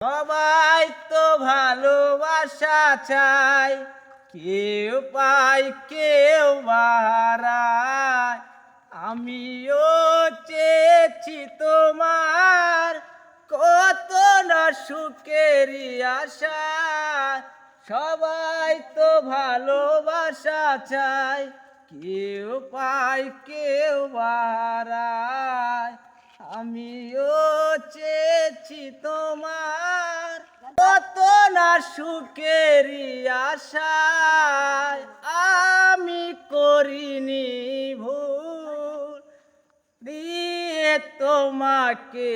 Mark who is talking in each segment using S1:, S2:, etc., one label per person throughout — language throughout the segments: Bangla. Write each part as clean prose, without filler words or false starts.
S1: সবাই তো ভালোবাসা চায়, কেউ পায় কেউ বাড়ায়। আমিও চেয়েছি তোমার কত না সুখেরই আশা। সবাই তো ভালোবাসা চায়, কেউ পায় কেউ বাড়ায়। আমিও চেয়েছি তোমার কত না সুখেরই আশায়। আমি করিনি ভুল দিয়ে তোমাকে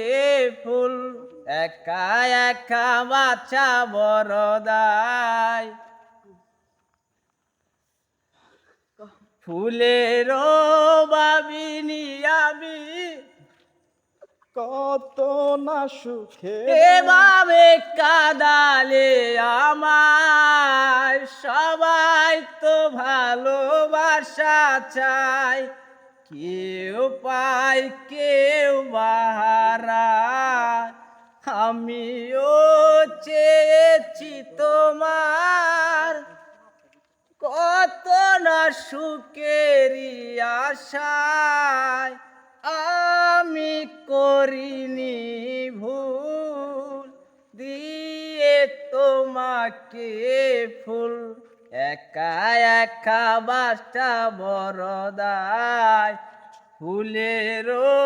S1: ফুল, একা একা বাছা বড় দায়। ফুলেরও ভাবিনি আমি
S2: কত না সুখে
S1: এভাবে কাদালে আমার। সবাই তো ভালোবাসা চায়, কেউ পায় কেউ বাড়ায়। আমিও চেয়েছি তোমার কত না সুখেরই আশায়। আমি করিনি ভুল দিয়ে তোমাকে ফুল, একা একা বাসটা বড় দায়। ফুলেরও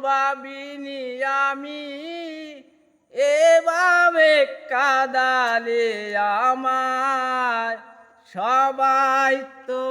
S1: ভাবিনি আমি এভাবে কাদালে আমায়। সবাই তো